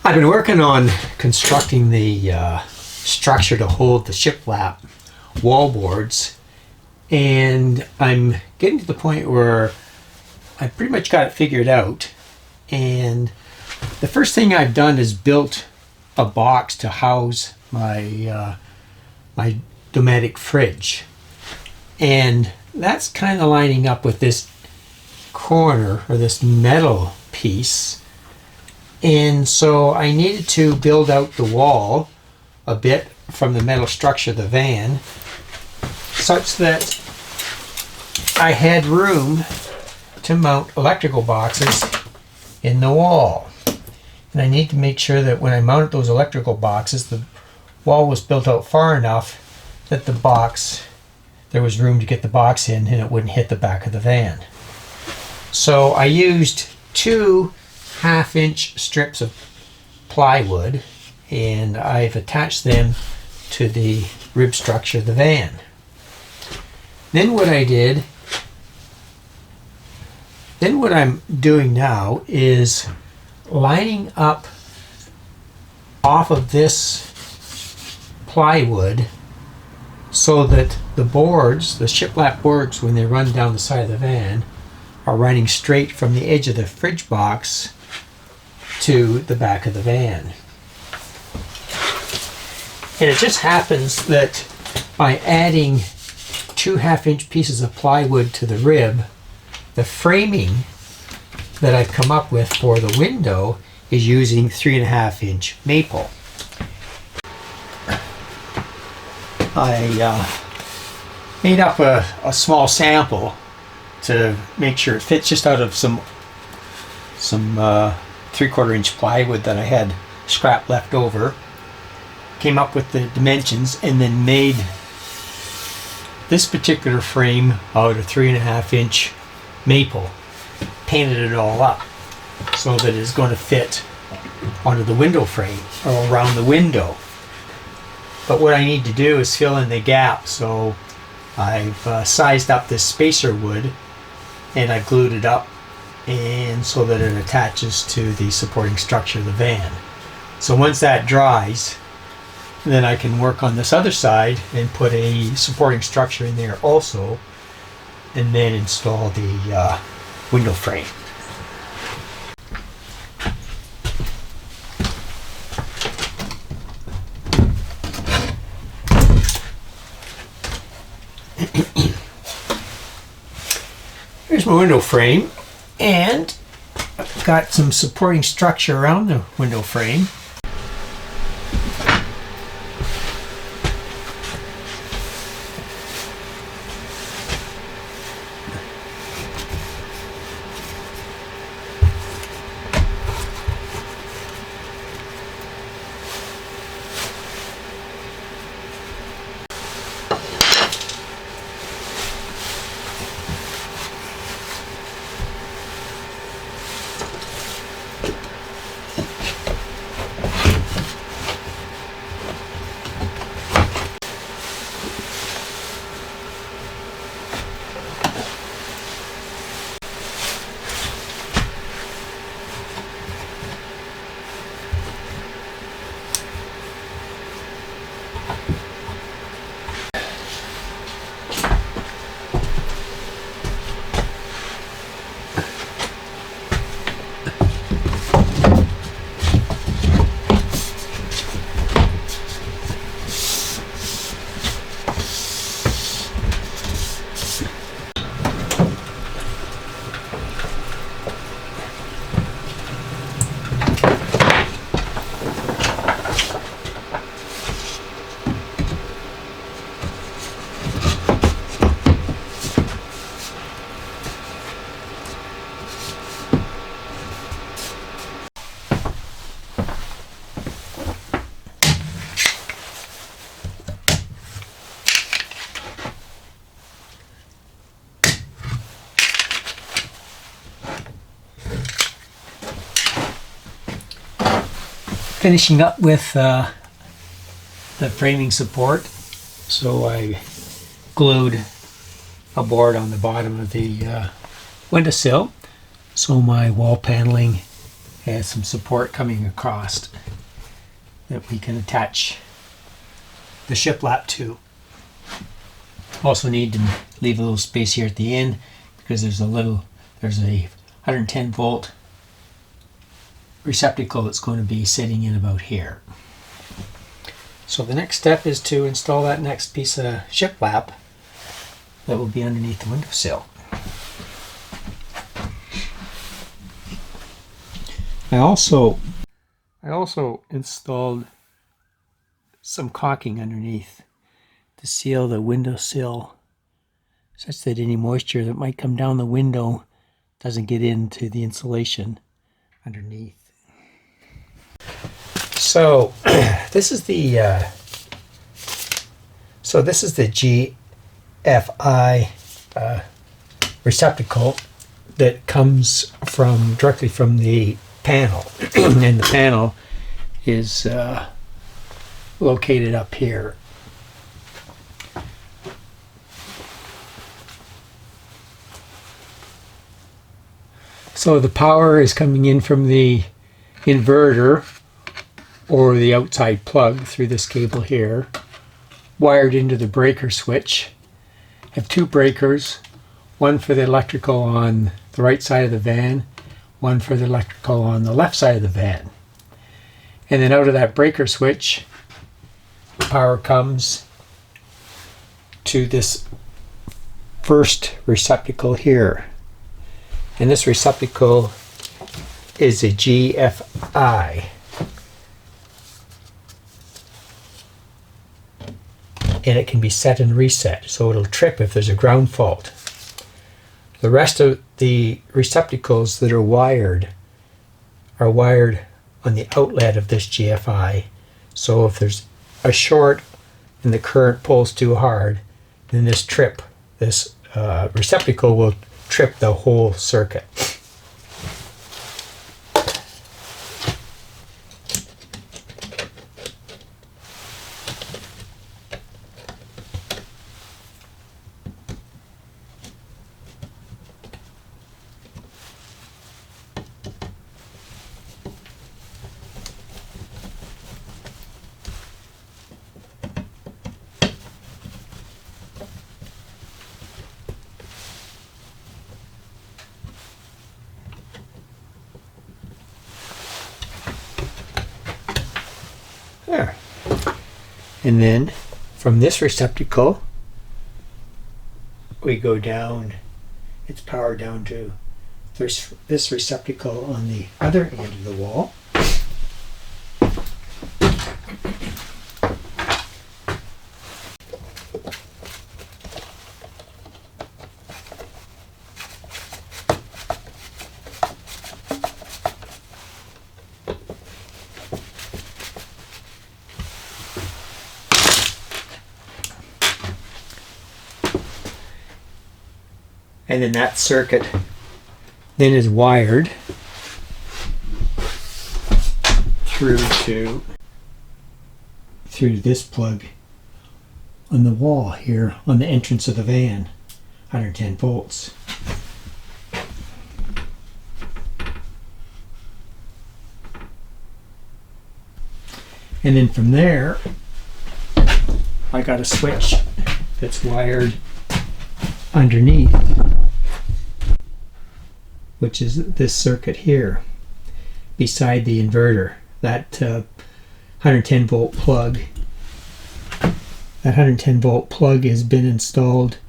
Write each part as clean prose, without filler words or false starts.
I've been working on constructing the structure to hold the shiplap wall boards, and I'm getting to the point where I pretty much got it figured out. And the first thing I've done is built a box to house my my Dometic fridge, and that's kind of lining up with this corner or this metal piece. And so I needed to build out the wall a bit from the metal structure of the van such that I had room to mount electrical boxes in the wall. And I need to make sure that when I mounted those electrical boxes, the wall was built out far enough that the box, there was room to get the box in and it wouldn't hit the back of the van. So I used 2 half-inch strips of plywood, and I've attached them to the rib structure of the van. Then what I'm doing now is lining up off of this plywood so that the boards, the shiplap boards, when they run down the side of the van, are running straight from the edge of the fridge box to the back of the van. And it just happens that by adding 2 half-inch pieces of plywood to the rib, the framing that I've come up with for the window is using 3.5-inch maple. I made up a small sample to make sure it fits, just out of some 3/4-inch plywood that I had scrap left over. Came up with the dimensions and then made this particular frame out of 3.5-inch maple. Painted it all up so that it's going to fit onto the window frame or around the window. But what I need to do is fill in the gap, so I've sized up this spacer wood and I've glued it up, and so that it attaches to the supporting structure of the van. So once that dries, then I can work on this other side and put a supporting structure in there also, and then install the window frame. Here's my window frame, and I've got some supporting structure around the window frame. Finishing up with the framing support, so I glued a board on the bottom of the windowsill so my wall paneling has some support coming across that we can attach the shiplap to. Also need to leave a little space here at the end because there's a 110 volt receptacle that's going to be sitting in about here. So the next step is to install that next piece of shiplap that will be underneath the windowsill. I also installed some caulking underneath to seal the windowsill such that any moisture that might come down the window doesn't get into the insulation underneath. So this is the GFI receptacle that comes directly from the panel, and the panel is located up here. So the power is coming in from the inverter or the outside plug through this cable here, wired into the breaker switch. I have two breakers, one for the electrical on the right side of the van, one for the electrical on the left side of the van. And then out of that breaker switch, power comes to this first receptacle here. And this receptacle is a GFI. And it can be set and reset, so it'll trip if there's a ground fault. The rest of the receptacles that are wired on the outlet of this GFI. So if there's a short and the current pulls too hard, then this receptacle will trip the whole circuit. There. And then from this receptacle we go down, it's powered down to this receptacle on the other end of the wall. And then that circuit then is wired through this plug on the wall here on the entrance of the van, 110 volts. And then from there I got a switch that's wired underneath, which is this circuit here beside the inverter. That 110 volt plug. That 110 volt plug has been installed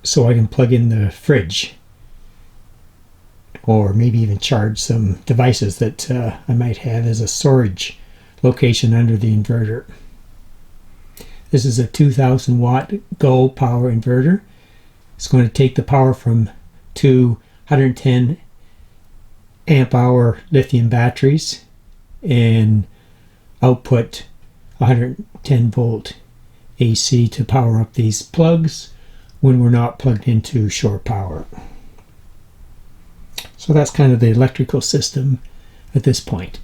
so I can plug in the fridge, or maybe even charge some devices that I might have as a storage location under the inverter. This is a 2000 watt Go power inverter. It's going to take the power from two 110 amp hour lithium batteries and output 110 volt AC to power up these plugs when we're not plugged into shore power. So that's kind of the electrical system at this point.